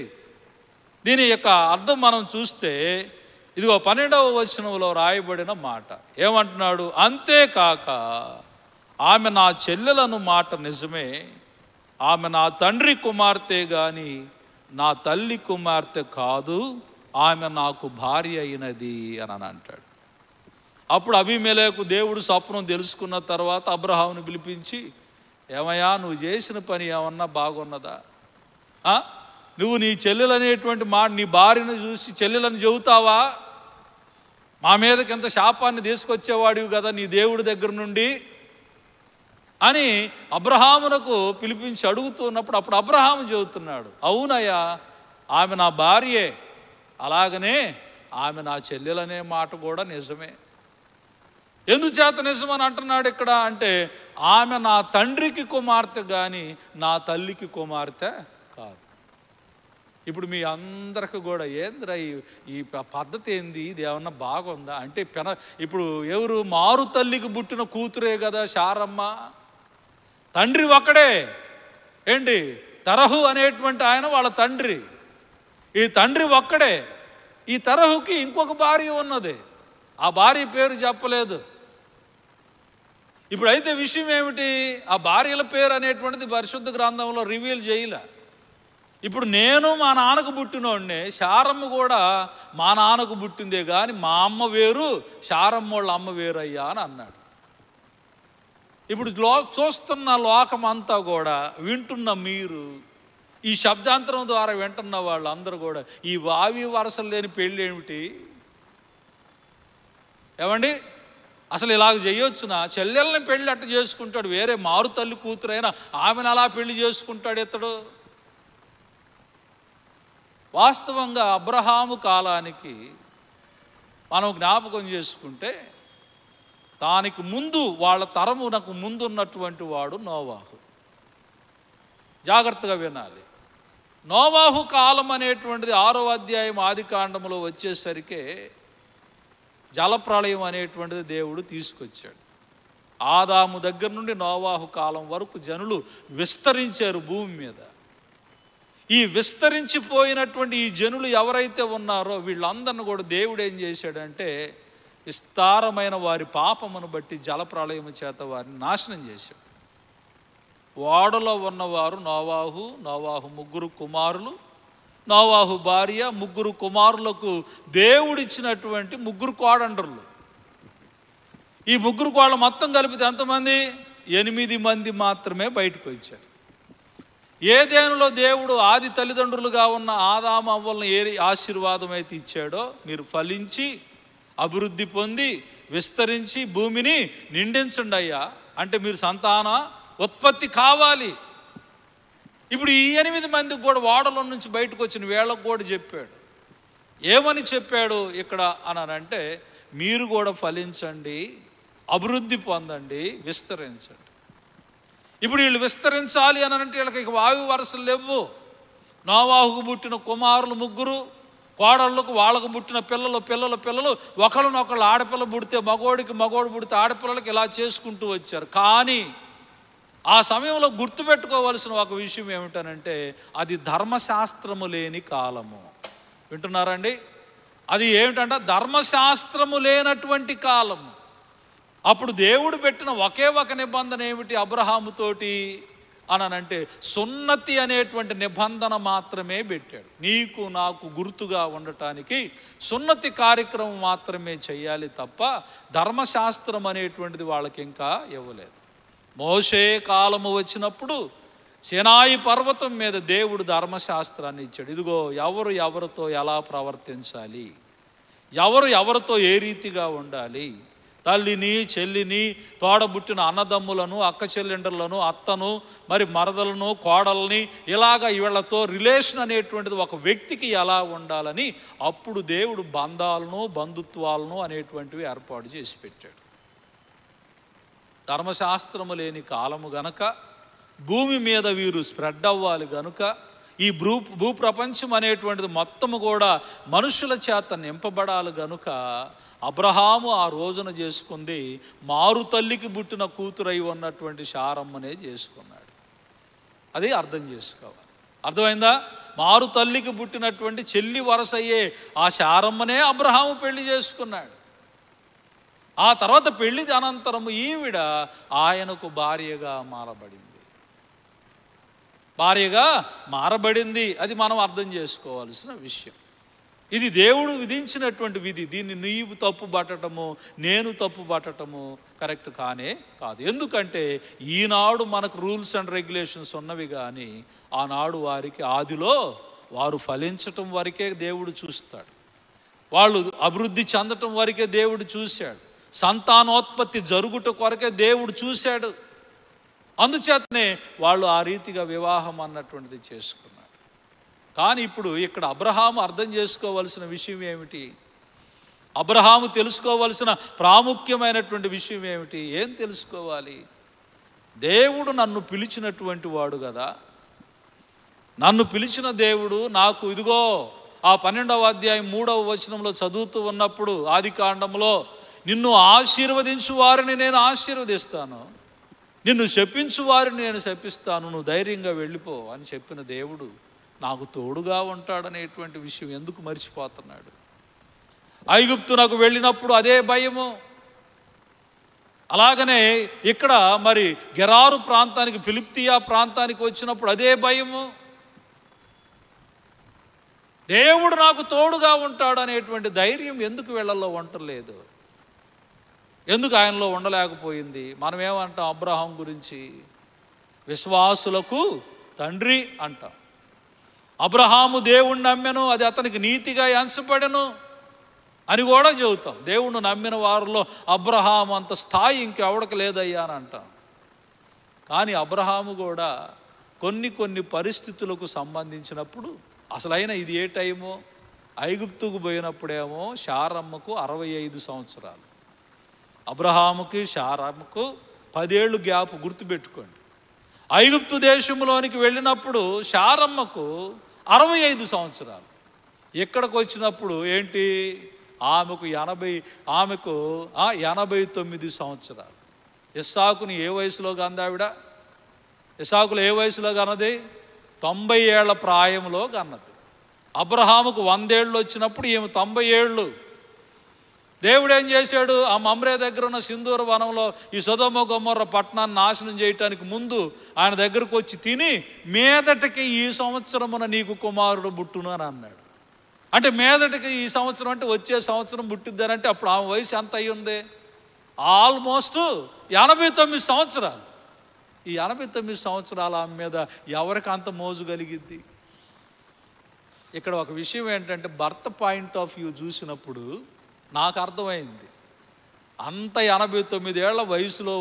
దీని యొక్క అర్థం మనం చూస్తే ఇదిగో 12వ వచనంలో రాయబడిన మాట ఏమంటున్నాడు, అంతేకాక ఆమె నా చెల్లెలను మాట నిజమే, ఆమె నా తండ్రి కుమార్తె గాని నా తల్లి కుమార్తె కాదు, ఆమె నాకు భార్య అయినది అని అంటాడు. అప్పుడు అబీమెలెకు దేవుడు స్వప్నం తెలుసుకున్న తర్వాత అబ్రహామును పిలిపించి, ఏమయ్యా నువ్వు చేసిన పని ఏమన్నా బాగున్నదా? నువ్వు నీ చెల్లెలు అనేటువంటి మాట, నీ భార్యను చూసి చెల్లెలని చెబుతావా? మా మీదకి ఎంత శాపాన్ని తీసుకొచ్చేవాడివి కదా నీ దేవుడి దగ్గర నుండి అని అబ్రహామునకు పిలిపించి అడుగుతున్నప్పుడు అప్పుడు అబ్రహాము చెబుతున్నాడు, అవునయ్యా ఆమె నా భార్యే, అలాగనే ఆమె నా చెల్లెలనే మాట కూడా నిజమే. ఎందుచేత నిజమని అంటున్నాడు ఇక్కడ అంటే, ఆమె నా తండ్రికి కుమార్తె కానీ నా తల్లికి కుమార్తె కాదు. ఇప్పుడు మీ అందరికి కూడా ఏందిరా ఈ పద్ధతి ఏంది, ఇది ఏమన్నా బాగుందా అంటే, ఇప్పుడు ఎవరు మారు తల్లికి పుట్టిన కూతురే కదా శారమ్మ, తండ్రి ఒక్కడే ఏంటి, తరహు అనేటువంటి ఆయన వాళ్ళ తండ్రి, ఈ తండ్రి ఒక్కడే. ఈ తరహుకి ఇంకొక భార్య ఉన్నది, ఆ భార్య పేరు చెప్పలేదు. ఇప్పుడైతే విషయం ఏమిటి, ఆ భార్యల పేరు అనేటువంటిది పరిశుద్ధ గ్రంథంలో రివీల్ చేయలే. ఇప్పుడు నేను మా నాన్నకు పుట్టినోడినే, శారమ్మ కూడా మా నాన్నకు పుట్టిందే కానీ మా అమ్మ వేరు, శారమ్మ వాళ్ళ అమ్మ వేరు అయ్యా అని అన్నాడు. ఇప్పుడు చూస్తున్న లోకం అంతా కూడా, వింటున్న మీరు, ఈ శబ్దాంతరం ద్వారా వింటున్న వాళ్ళందరూ కూడా ఈ వావి వరసలు లేని పెళ్ళి ఏమిటి? ఏమండి, అసలు ఇలాగ చేయొచ్చునా? చెల్లెల్ని పెళ్ళి అట్ట చేసుకుంటాడు, వేరే మారు తల్లి కూతురైనా ఆమెను అలా పెళ్లి చేసుకుంటాడు ఇతడు. వాస్తవంగా అబ్రహాము కాలానికి మనం జ్ఞాపకం చేసుకుంటే, దానికి ముందు వాళ్ళ తరమునకు ముందున్నటువంటి వాడు నోవాహు. జాగ్రత్తగా వినాలి. నోవాహు కాలం అనేటువంటిది 6వ అధ్యాయం ఆదికాండములో వచ్చేసరికి జలప్రళయం అనేటువంటిది దేవుడు తీసుకొచ్చాడు. ఆదాము దగ్గర నుండి నోవాహు కాలం వరకు జనులు విస్తరించారు భూమి మీద. ఈ విస్తరించిపోయినటువంటి ఈ జనులు ఎవరైతే ఉన్నారో వీళ్ళందరిని కూడా దేవుడు ఏం చేశాడంటే, విస్తారమైన వారి పాపమును బట్టి జలప్రళయము చేత వారిని నాశనం చేశాడు. ఓడలో ఉన్నవారు నోవాహు 3 కుమారులు, నోవాహు భార్య, 3 కుమారులకు దేవుడిచ్చినటువంటి 3 కోడండ్రులు. ఈ 3 కోళ్ళ మొత్తం కలిపితే ఎంతమంది? 8 మంది మాత్రమే బయటకు వచ్చారు. ఏదేనులో దేవుడు ఆది తల్లిదండ్రులుగా ఉన్న ఆదాము అవ్వలను ఏ ఆశీర్వాదం అయితే ఇచ్చాడో, మీరు ఫలించి అభివృద్ధి పొంది విస్తరించి భూమిని నిండించండి అయ్యా అంటే, మీరు సంతాన ఉత్పత్తి కావాలి. ఇప్పుడు ఈ 8 మందికి కూడా ఓడలో నుంచి బయటకు వచ్చిన వీళ్ళకు కూడా చెప్పాడు. ఏమని చెప్పాడు ఇక్కడ అనంటే, మీరు కూడా ఫలించండి, అభివృద్ధి పొందండి, విస్తరించండి. ఇప్పుడు వీళ్ళు విస్తరించాలి అని అంటే వీళ్ళకి వాయు వరసలు లేవు. నోవాహుకు పుట్టిన కుమారులు 3, కోడళ్ళకు వాళ్ళకు పుట్టిన పిల్లలు ఒకళ్ళనొకళ్ళు ఆడపిల్ల పుడితే మగోడు పుడితే ఆడపిల్లలకి ఇలా చేసుకుంటూ వచ్చారు. కానీ ఆ సమయంలో గుర్తుపెట్టుకోవాల్సిన ఒక విషయం ఏమిటనంటే, అది ధర్మశాస్త్రము లేని కాలము. వింటున్నారండి? అది ఏమిటంటే ధర్మశాస్త్రము లేనటువంటి కాలము. అప్పుడు దేవుడు పెట్టిన ఒకే ఒక నిబంధన ఏమిటి అబ్రహాముతోటి అనంటే, సున్నతి అనేటువంటి నిబంధన మాత్రమే పెట్టాడు. నీకు నాకు గుర్తుగా ఉండటానికి సున్నతి కార్యక్రమం మాత్రమే చేయాలి తప్ప ధర్మశాస్త్రం అనేటువంటిది వాళ్ళకి ఇంకా ఇవ్వలేదు. మోషే కాలము వచ్చినప్పుడు సినాయి పర్వతం మీద దేవుడు ధర్మశాస్త్రాన్ని ఇచ్చాడు. ఇదిగో ఎవరితో ఎలా ప్రవర్తించాలి, ఎవరితో ఏ రీతిగా ఉండాలి, తల్లిని చెల్లిని తోడబుట్టిన అన్నదమ్ములను అక్క చెల్లెండర్లను అత్తను మరి మరదలను కోడల్ని ఇలాగ వీళ్ళతో రిలేషన్ అనేటువంటిది ఒక వ్యక్తికి ఎలా ఉండాలని అప్పుడు దేవుడు బంధాలను బంధుత్వాలను అనేటువంటివి ఏర్పాటు చేసి పెట్టాడు. ధర్మశాస్త్రము లేని కాలము గనక, భూమి మీద వీరు స్ప్రెడ్ అవ్వాలి గనుక, ఈ భూప్రపంచం అనేటువంటిది మొత్తము కూడా మనుషుల చేత నింపబడాలి గనుక అబ్రహాము ఆ రోజున చేసుకుంది మారు తల్లికి పుట్టిన కూతురై ఉన్నటువంటి శారమ్మనే చేసుకున్నాడు. అది అర్థం చేసుకోవాలి. అర్థమైందా? మారు తల్లికి పుట్టినటువంటి చెల్లి వరసయ్యే ఆ శారమ్మనే అబ్రహాము పెళ్లి చేసుకున్నాడు. ఆ తర్వాత పెళ్లి అనంతరము ఈవిడ ఆయనకు భార్యగా మారబడింది. అది మనం అర్థం చేసుకోవాల్సిన విషయం. ఇది దేవుడు విధించినటువంటి విధి. దీన్ని నీవు తప్పు పట్టడము నేను తప్పు పట్టడము కరెక్ట్ కాదు. ఎందుకంటే ఈనాడు మనకు రూల్స్ అండ్ రెగ్యులేషన్స్ ఉన్నవి, కానీ ఆనాడు వారికి ఆదిలో వారు ఫలించటం వరకే దేవుడు చూస్తాడు. వాళ్ళు అభివృద్ధి చెందటం వరకే దేవుడు చూశాడు. సంతానోత్పత్తి జరుగుట కొరకే దేవుడు చూశాడు. అందుచేతనే వాళ్ళు ఆ రీతిగా వివాహం అన్నటువంటిది చేసుకున్నారు. కానీ ఇప్పుడు ఇక్కడ అబ్రహాము అర్థం చేసుకోవలసిన విషయం ఏమిటి, అబ్రహాము తెలుసుకోవలసిన ప్రాముఖ్యమైనటువంటి విషయం ఏమిటి? ఏం తెలుసుకోవాలి? దేవుడు నన్ను పిలిచినటువంటి వాడు కదా. నన్ను పిలిచిన దేవుడు నాకు ఇదిగో ఆ 12వ అధ్యాయం 3వ వచనంలో చదువుతూ ఉన్నప్పుడు ఆదికాండంలో, నిన్ను ఆశీర్వదించు వారిని నేను ఆశీర్వదిస్తాను, నిన్ను శపించు వారిని నేను శపిస్తాను, నువ్వు ధైర్యంగా వెళ్ళిపో అని చెప్పిన దేవుడు నాకు తోడుగా ఉంటాడనేటువంటి విషయం ఎందుకు మర్చిపోతున్నాడు? ఐగుప్తునకు వెళ్ళినప్పుడు అదే భయము, అలాగనే ఇక్కడ మరి గెరారు ప్రాంతానికి ఫిలిప్తియా ప్రాంతానికి వచ్చినప్పుడు అదే భయము. దేవుడు నాకు తోడుగా ఉంటాడు అనేటువంటి ధైర్యం ఎందుకు వీళ్ళల్లో ఉండలేదు? ఎందుకు ఆయనలో ఉండలేకపోయింది? మనం ఏమంటాం అబ్రహాం గురించి? విశ్వాసులకు తండ్రి అంటాం. అబ్రహాము దేవుణ్ణి నమ్మెను, అది అతనికి నీతిగా ఎంచబడెను అని కూడా చెబుతాం. దేవుణ్ణి నమ్మిన వారిలో అబ్రహాము అంత స్థాయి ఇంకెవడకు లేదయ్యా అని అంటాం. కానీ అబ్రహాము కూడా కొన్ని పరిస్థితులకు సంబంధించినప్పుడు, అసలైన ఇది ఏ టైమో, ఐగుప్తుకు పోయినప్పుడేమో శారమ్మకు 65 సంవత్సరాలు, అబ్రహాముకి శారమ్మకు 10 ఏళ్ళు గ్యాప్, గుర్తుపెట్టుకోండి. ఐగుప్తు దేశంలోనికి వెళ్ళినప్పుడు శారమ్మకు 65 సంవత్సరాలు. ఇక్కడికి వచ్చినప్పుడు ఏంటి, ఆమెకు 89 సంవత్సరాలు. ఇస్సాకుని ఏ వయసులో కన్నదావిడ? ఇస్సాకులు ఏ వయసులో కన్నది? 90 ఏళ్ల ప్రాయంలో కన్నది. అబ్రహాముకు 100 ఏళ్ళు వచ్చినప్పుడు ఈమె 90 ఏళ్ళు. దేవుడు ఏం చేశాడు? ఆ మమ్రే దగ్గర ఉన్న సింధూర వనంలో ఈ సొదొమ గొమొర్ర పట్టణాన్ని నాశనం చేయటానికి ముందు ఆయన దగ్గరకు వచ్చి తిని, మీదటికి ఈ సంవత్సరమున నీకు కుమారుడు పుట్టును అని అన్నాడు. అంటే మీదటికి ఈ సంవత్సరం అంటే వచ్చే సంవత్సరం పుట్టిద్దని అంటే అప్పుడు ఆమె వయసు ఎంత అయి ఉంది? ఆల్మోస్ట్ 89 సంవత్సరాలు. ఈ 89 సంవత్సరాల ఆమె మీద ఎవరికి అంత మోజు కలిగిద్ది? ఇక్కడ ఒక విషయం ఏంటంటే, భర్త పాయింట్ ఆఫ్ వ్యూ చూసినప్పుడు నాకు అర్థమైంది, అంత 89 ఏళ్ల వయసులో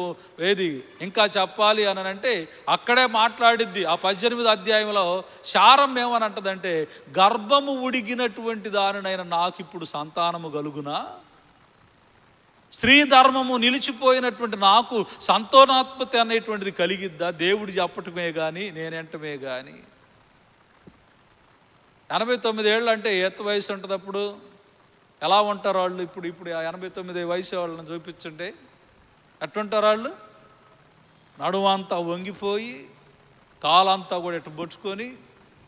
ఏది ఇంకా చెప్పాలి అని అంటే అక్కడే మాట్లాడిద్ది. ఆ 18వ అధ్యాయంలో శారమ్మ ఏమని అంటదంటే, గర్భము ఉడిగినటువంటి దానినైనా నాకు ఇప్పుడు సంతానము కలుగునా, స్త్రీ ధర్మము నిలిచిపోయినటువంటి నాకు సంతానోత్పత్తి అనేటువంటిది కలిగిద్దా? దేవుడు చెప్పటమే కానీ నేనెంటమే కానీ. 89 ఏళ్ళు అంటే ఎంత వయసు ఉంటుంది అప్పుడు? ఎలా ఉంటారు వాళ్ళు? ఇప్పుడు 89 వయసు వాళ్ళని చూపించండి, ఎట్టుంటారు వాళ్ళు? నడుమంతా వంగిపోయి, కాలంతా కూడా ఇట్టు పట్టుకొని,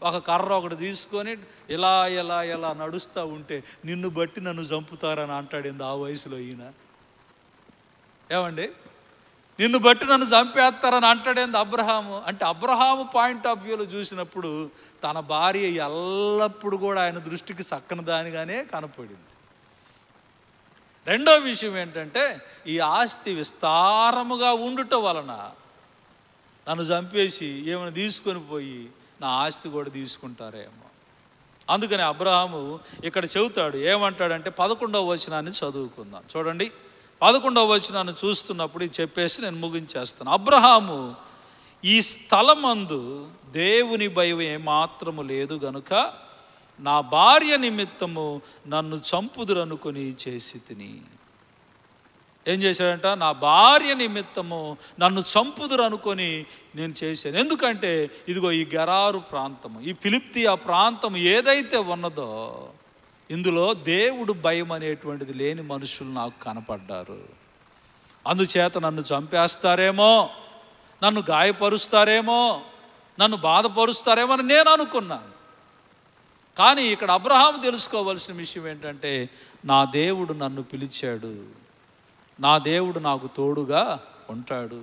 ఒక కర్ర ఒకటి తీసుకొని ఇలా ఇలా ఇలా నడుస్తూ ఉంటే నిన్ను బట్టి నన్ను చంపుతారని అంటాడు ఆ వయసులో ఈయన. ఏమండి, నిన్ను బట్టి నన్ను చంపేస్తారని అంటాడేంది అబ్రహాము. అంటే అబ్రహాము పాయింట్ ఆఫ్ వ్యూలో చూసినప్పుడు తన భార్య ఎల్లప్పుడూ కూడా ఆయన దృష్టికి చక్కని దానిగానే కనపడింది. రెండో విషయం ఏంటంటే, ఈ ఆస్తి విస్తారముగా ఉండుట వలన నన్ను చంపేసి ఏమైనా తీసుకొని పోయి నా ఆస్తి కూడా తీసుకుంటారేమో. అందుకని అబ్రహాము ఇక్కడ చెబుతాడు, ఏమంటాడంటే 11వ వచనాన్ని చదువుకుందాం. చూడండి, 11వ వచనాన్ని చూస్తున్నప్పుడు ఇది చెప్పేసి నేను ముగించేస్తాను. అబ్రహాము ఈ స్థలమందు దేవుని భయం ఏమాత్రము లేదు గనుక నా భార్య నిమిత్తము నన్ను చంపుదురనుకొని చేసి తిని. ఏం చేశాడంట? నా భార్య నిమిత్తము నన్ను చంపుదురనుకొని నేను చేశాను. ఎందుకంటే ఇదిగో ఈ గెరారు ప్రాంతము, ఈ ఫిలిప్తియా ప్రాంతం ఏదైతే ఉన్నదో ఇందులో దేవుడు భయం అనేటువంటిది లేని మనుషులు నాకు కనపడ్డారు. అందుచేత నన్ను చంపేస్తారేమో, నన్ను గాయపరుస్తారేమో, నన్ను బాధపరుస్తారేమో అని నేను అనుకున్నాను. కానీ ఇక్కడ అబ్రహాము తెలుసుకోవాల్సిన విషయం ఏంటంటే, నా దేవుడు నన్ను పిలిచాడు, నా దేవుడు నాకు తోడుగా ఉంటాడు,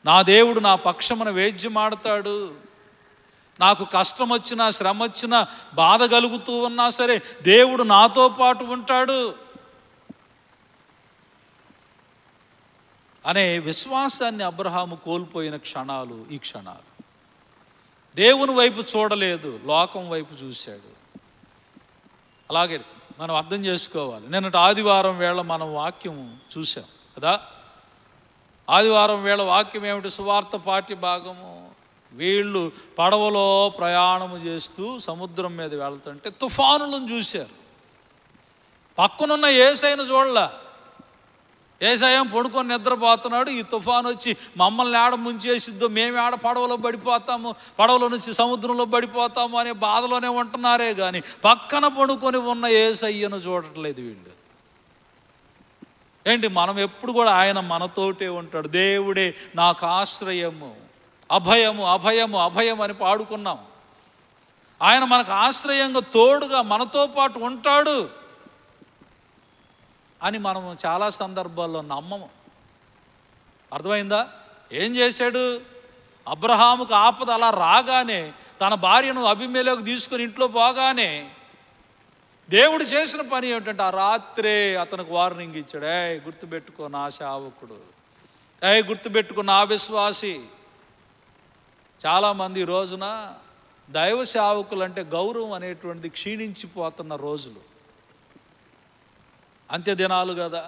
నా దేవుడు నా పక్షమున వేద్యమాడతాడు, నాకు కష్టం వచ్చినా శ్రమ వచ్చినా బాధ కలుగుతూ ఉన్నా సరే దేవుడు నాతో పాటు ఉంటాడు అనే విశ్వాసాన్ని అబ్రహాము కోల్పోయిన క్షణాలు ఈ క్షణాలు. దేవుని వైపు చూడలేదు, లోకం వైపు చూశాడు. అలాగే మనం అర్థం చేసుకోవాలి. నిన్నటి ఆదివారం వేళ మనం వాక్యం చూసాం కదా. ఆదివారం వేళ వాక్యం ఏమిటి? సువార్త పాఠ్య భాగము. వీళ్ళు పడవలో ప్రయాణము చేస్తూ సముద్రం మీద వెళ్తుంటే తుఫానులను చూశారు. పక్కనున్న యేసయ్యను చూడలే. యేసయ్య పడుకొని నిద్రపోతున్నాడు. ఈ తుఫాను వచ్చి మమ్మల్ని ఏడ ముంచేసిద్దో, మేము ఏడ పడవలో పడిపోతాము, పడవలో నుంచి సముద్రంలో పడిపోతాము అనే బాధలోనే ఉంటున్నారే కానీ పక్కన పడుకొని ఉన్న యేసయ్యను చూడట్లేదు వీళ్ళు. ఏంటి, మనం ఎప్పుడు కూడా ఆయన మనతోటే ఉంటాడు. దేవుడే నాకు ఆశ్రయము, అభయము అభయము అభయం అని పాడుకున్నాం. ఆయన మనకు ఆశ్రయంగా తోడుగా మనతో పాటు ఉంటాడు అని మనం చాలా సందర్భాల్లో నమ్మము. అర్థమైందా? ఏం చేశాడు? అబ్రహాముకు ఆపద అలా రాగానే, తన భార్యను అబీమెలెకు తీసుకొని ఇంట్లో పోగానే దేవుడు చేసిన పని ఏమిటంటే, ఆ రాత్రే అతనికి వార్నింగ్ ఇచ్చాడు. గుర్తుపెట్టుకో నా సేవకుడు, గుర్తుపెట్టుకో నా విశ్వాసి. చాలామంది ఈ రోజున దైవ సేవకులు అంటే గౌరవం అనేటువంటిది క్షీణించిపోతున్న రోజులు, అంత్య దినాలు కదా.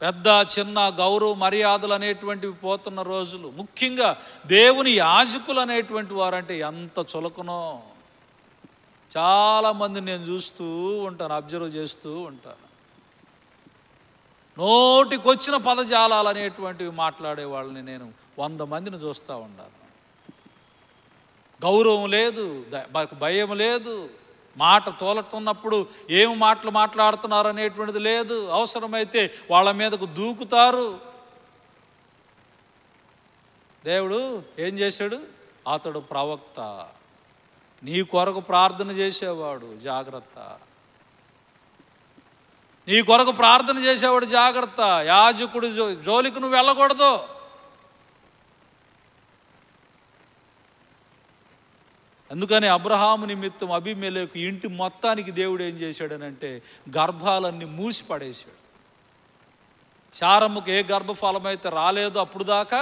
పెద్ద చిన్న గౌరవ మర్యాదలు అనేటువంటివి పోతున్న రోజులు. ముఖ్యంగా దేవుని యాజకులు అనేటువంటి వారంటే ఎంత చులకనో చాలామంది నేను చూస్తూ ఉంటాను, అబ్జర్వ్ చేస్తూ ఉంటాను. నోటికొచ్చిన పదజాలాలు అనేటువంటివి మాట్లాడే వాళ్ళని నేను 100 మందిని చూస్తూ ఉన్నాను. గౌరవం లేదు, భయం లేదు, మాట తోలుతున్నప్పుడు ఏం మాటలు మాట్లాడుతున్నారు అనేటువంటిది లేదు. అవసరమైతే వాళ్ళ మీదకు దూకుతారు. దేవుడు ఏం చేశాడు? అతడు ప్రవక్త, నీ కొరకు ప్రార్థన చేసేవాడు, జాగ్రత్త. నీ కొరకు ప్రార్థన చేసేవాడు జాగ్రత్త. యాజకుడు జోలికి నువ్వు వెళ్ళకూడదు. అందుకని అబ్రహాము నిమిత్తం అబీమెలెకు ఇంటి మొత్తానికి దేవుడు ఏం చేశాడనంటే గర్భాలన్నీ మూసి పడేశాడు. శారమ్మకు ఏ గర్భఫలం అయితే రాలేదో అప్పుడు దాకా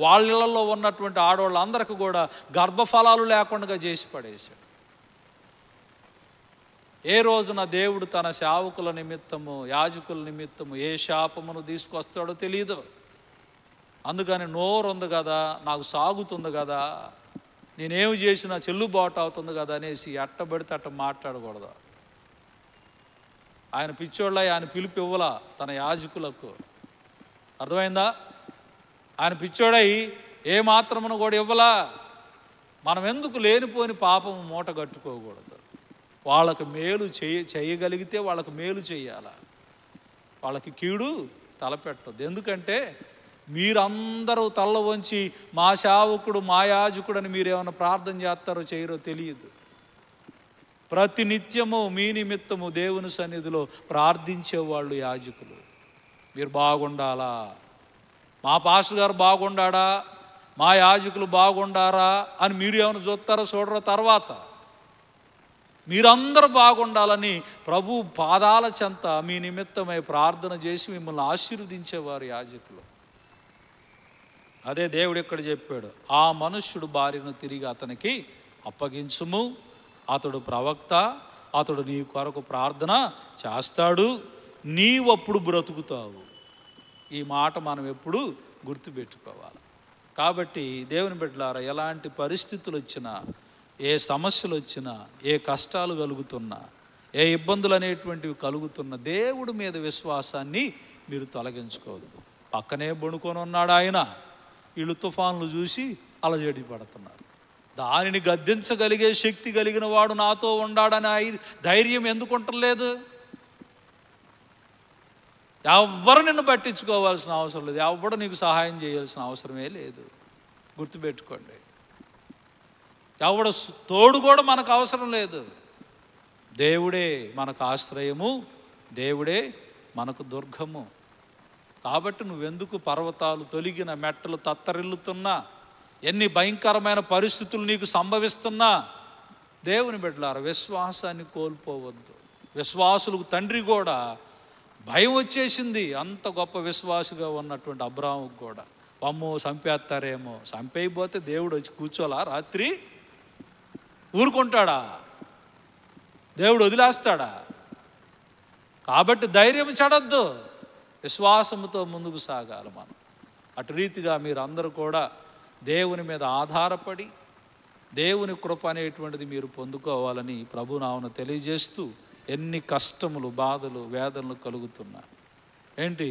వాళ్ళలో ఉన్నటువంటి ఆడవాళ్ళందరికీ కూడా గర్భఫలాలు లేకుండా చేసి పడేశాడు. ఏ రోజున దేవుడు తన సేవకుల నిమిత్తము, యాజకుల నిమిత్తము ఏ శాపమును తీసుకొస్తాడో తెలియదు. అందుకని నోరు ఉంది కదా, నాకు సాగుతుంది కదా, నేనేమి చేసినా చెల్లుబాటు అవుతుంది కదా అనేసి అట్టబడితే అట్ట మాట్లాడకూడదు. ఆయన పిచ్చోళ్ళ, ఆయన పిలుపు ఇవ్వలా తన యాజకులకు. అర్థమైందా? ఆయన పిచ్చోడై ఏ మాత్రమును కూడా ఇవ్వలా. మనం ఎందుకు లేనిపోని పాపము మూట కట్టుకోకూడదు. వాళ్ళకి మేలు చేయగలిగితే వాళ్ళకి మేలు చేయాల, వాళ్ళకి కీడు తలపెట్టద్దు. ఎందుకంటే మీరందరూ తల్ల వంచి మా సేవకుడు మా యాజకుడు అని మీరేమైనా ప్రార్థన చేస్తారో చేయరో తెలియదు. ప్రతి నిత్యము మీ నిమిత్తము దేవుని సన్నిధిలో ప్రార్థించేవాళ్ళు యాజకులు. మీరు బాగుండాలా, మా పాస్టర్ గారు బాగుండాడా, మా యాజకులు బాగుండారా అని మీరు ఏమైనా చూస్తారో చూడరో. తర్వాత మీరందరూ బాగుండాలని ప్రభు పాదాల చెంత మీ నిమిత్తమై ప్రార్థన చేసి మిమ్మల్ని ఆశీర్వదించేవారు యాజకులు. అదే దేవుడు ఇక్కడ చెప్పాడు, ఆ మనుష్యుడు భార్యను తిరిగి అతనికి అప్పగించుము, అతడు ప్రవక్త, అతడు నీ కొరకు ప్రార్థన చేస్తాడు, నీవప్పుడు బ్రతుకుతావు. ఈ మాట మనం ఎప్పుడు గుర్తుపెట్టుకోవాలి. కాబట్టి దేవుని బిడ్డలారా, ఎలాంటి పరిస్థితులు వచ్చినా, ఏ సమస్యలు వచ్చినా, ఏ కష్టాలు కలుగుతున్నా, ఏ ఇబ్బందులు అనేటువంటివి కలుగుతున్నా దేవుడి మీద విశ్వాసాన్ని మీరు తొలగించుకోవద్దు. పక్కనే బొణుకొని ఉన్నాడు ఆయన, వీళ్ళు తుఫాన్లు చూసి అలజడి పడుతున్నారు. దానిని గద్దించగలిగే శక్తి కలిగిన వాడు నాతో ఉండాడని ధైర్యం ఎందుకు ఉండలేదు? ఎవ్వరు నిన్ను పట్టించుకోవాల్సిన అవసరం లేదు, ఎవ్వడు నీకు సహాయం చేయాల్సిన అవసరమే లేదు. గుర్తుపెట్టుకోండి, ఎవడు తోడు కూడా మనకు అవసరం లేదు. దేవుడే మనకు ఆశ్రయము, దేవుడే మనకు దుర్గము. కాబట్టి నువ్వెందుకు పర్వతాలు తొలగిన, మెట్టలు తత్తరిల్లుతున్నా, ఎన్ని భయంకరమైన పరిస్థితులు నీకు సంభవిస్తున్నా, దేవుని బిడ్డలారా విశ్వాసాన్ని కోల్పోవద్దు. విశ్వాసులకు తండ్రి కూడా భయం వచ్చేసింది. అంత గొప్ప విశ్వాసుగా ఉన్నటువంటి అబ్రాహాముకు కూడా, అమ్మో చంపేస్తారేమో. చంపేయబోతే దేవుడు వచ్చి కూర్చోలా? రాత్రి ఊరుకుంటాడా? దేవుడు వదిలేస్తాడా? కాబట్టి ధైర్యం చెడద్దు, విశ్వాసంతో ముందుకు సాగాలి మనం. అటు రీతిగా మీరు అందరూ కూడా దేవుని మీద ఆధారపడి దేవుని కృప అనేటువంటిది మీరు పొందుకోవాలని ప్రభునామమున తెలియజేస్తూ, ఎన్ని కష్టములు, బాధలు, వేదనలు కలుగుతున్నా ఏంటి,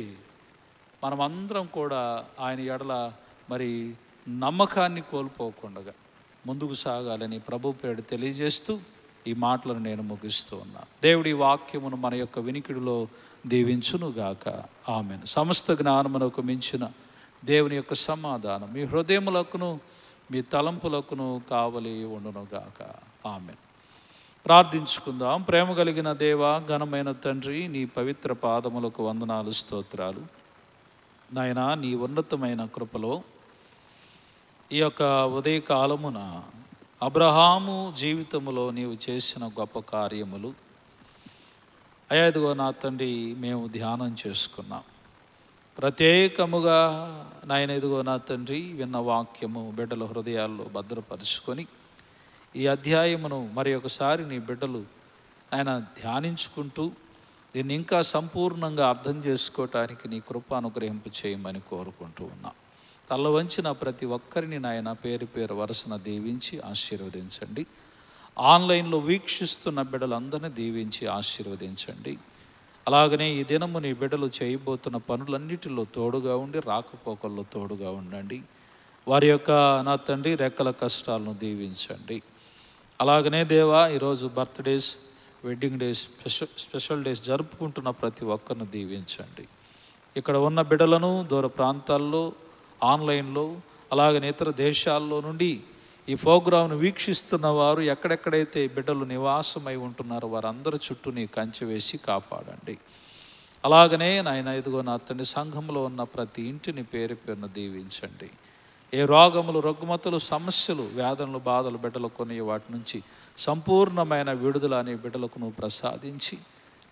మనమందరం కూడా ఆయన ఎడల మరి నమ్మకాన్ని కోల్పోకుండా ముందుకు సాగాలని ప్రభు పేరు తెలియజేస్తూ ఈ మాటలను నేను ముగిస్తూ ఉన్నా. దేవుడి వాక్యమును మన యొక్క వినికిడిలో దీవించునుగాక. ఆమెన్. సమస్త జ్ఞానమునకు మించిన దేవుని యొక్క సమాధానం మీ హృదయములకును మీ తలంపులకును కావలి ఉండునుగాక. ఆమెన్. ప్రార్థించుకుందాం. ప్రేమ కలిగిన దేవ, ఘనమైన తండ్రి, నీ పవిత్ర పాదములకు వందనాలు, స్తోత్రాలు నాయనా. నీ ఉన్నతమైన కృపలో ఈ యొక్క ఉదయకాలమున అబ్రహాము జీవితములో నీవు చేసిన గొప్ప కార్యములు అయ్యా, ఇదిగో నా తండ్రి మేము ధ్యానం చేసుకున్నాం. ప్రత్యేకముగా నాయన ఇదిగో నా తండ్రి విన్న వాక్యము బిడ్డల హృదయాల్లో భద్రపరుచుకొని ఈ అధ్యాయమును మరి ఒకసారి నీ బిడ్డలు ఆయన ధ్యానించుకుంటూ దీన్ని ఇంకా సంపూర్ణంగా అర్థం చేసుకోవటానికి నీ కృప అనుగ్రహింపు చేయమని కోరుకుంటూ ఉన్నాం. తల్ల వంచిన ప్రతి ఒక్కరిని నాయన పేరు పేరు వరుసన దీవించి ఆశీర్వదించండి. ఆన్లైన్లో వీక్షిస్తున్న బిడ్డలందరినీ దీవించి ఆశీర్వదించండి. అలాగనే ఈ దినము నీ బిడ్డలు చేయబోతున్న పనులన్నిటిలో తోడుగా ఉండి, రాకపోకల్లో తోడుగా ఉండండి. వారి యొక్క నా తండ్రి రెక్కల కష్టాలను దీవించండి. అలాగనే దేవా, ఈరోజు birthdays, wedding days, special days జరుపుకుంటున్న ప్రతి ఒక్కరిని దీవించండి. ఇక్కడ ఉన్న బిడ్డలను దూర ప్రాంతాల్లో, ఆన్లైన్లో, అలాగనే ఇతర దేశాల్లో నుండి ఈ ప్రోగ్రాంను వీక్షిస్తున్న వారు ఎక్కడెక్కడైతే బిడ్డలు నివాసమై ఉంటున్నారో వారందరి చుట్టూ నీ కంచె వేసి కాపాడండి. అలాగనే నాయన ఇదిగో నా తండ్రి సంఘంలో ఉన్న ప్రతి ఇంటిని పేరు పేరున దీవించండి. ఏ రోగములు, రుగ్మతలు, సమస్యలు, వేదనలు, బాధలు బిడ్డలు కొని వాటి నుంచి సంపూర్ణమైన విడుదల అనే బిడ్డలకు నువ్వు ప్రసాదించి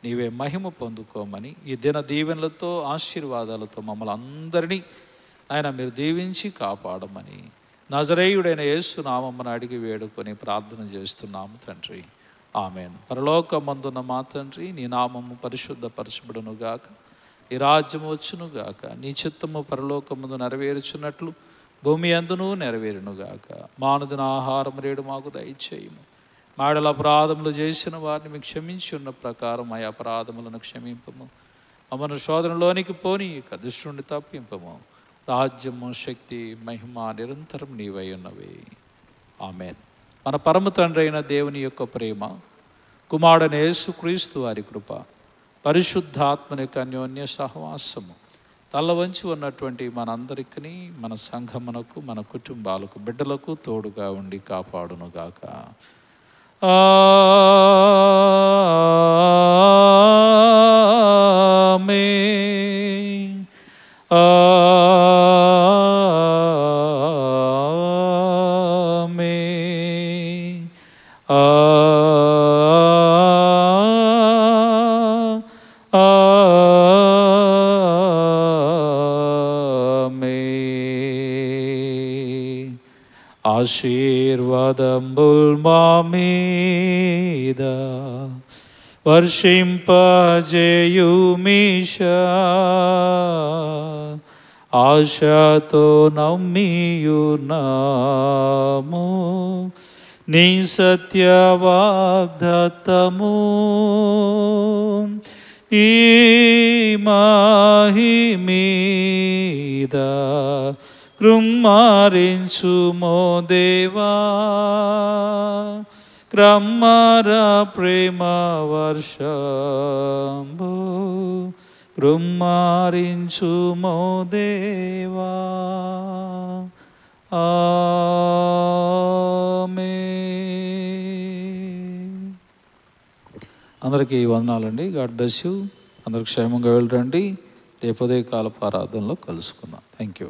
నీవే మహిమ పొందుకోమని ఈ దిన దీవెనలతో, ఆశీర్వాదాలతో మమ్మల్ని అందరినీ ఆయన మీరు దీవించి కాపాడమని నజరేయుడైన యేసు నామమున అడిగి వేడుకొని ప్రార్థన చేస్తున్నాము తండ్రి. ఆమెన్. పరలోకమందున్న మా తండ్రి, నీ నామము పరిశుద్ధపరచబడునుగాక, నీ రాజ్యము వచ్చునుగాక, నీ చిత్తము పరలోకమందు నెరవేరుచున్నట్లు భూమి అందును నెరవేరునుగాక. మానుదిన ఆహారం రేడు మాకు దయచేయము. మాడల అపరాధములు చేసిన వారిని మీకు క్షమించి ఉన్న ప్రకారం ఆ అపరాధములను క్షమింపము. మమ్మల్ని శోధనలోనికి పోని దుష్టుని తప్పింపము. రాజ్యము, శక్తి, మహిమ నిరంతరం నీవై ఉన్నవి. ఆమేన్. మన పరమ తండ్రి అయిన దేవుని యొక్క ప్రేమ, కుమారుడైన యేసుక్రీస్తు వారి కృప, పరిశుద్ధాత్మని యొక్క అన్యోన్య సహవాసము తల వంచి ఉన్నటువంటి మనందరికీ, మన సంఘమునకు, మన కుటుంబాలకు, బిడ్డలకు తోడుగా ఉండి కాపాడునుగాక. ఆమేన్. ఆమేన్. ఆశీర్వాదంబుల్ మా మీద వర్షింపజేయుమీశా, ఆశతో నమ్మియున్నాము నీ సత్య వాగ్దత్తము. ఈ మహిమీద కృమ్మారించుమో దేవా, క్రమ్మర ప్రేమ వర్షంబు కృమ్మారించుమో దేవా. ఆమేన్. అందరికీ వందనాలండి. God bless you. అందరికి క్షేమంగా వెళ్ళరండి. రేపు ఉదయ కాలపు ఆరాధనలో కలుసుకుందాం. Thank you.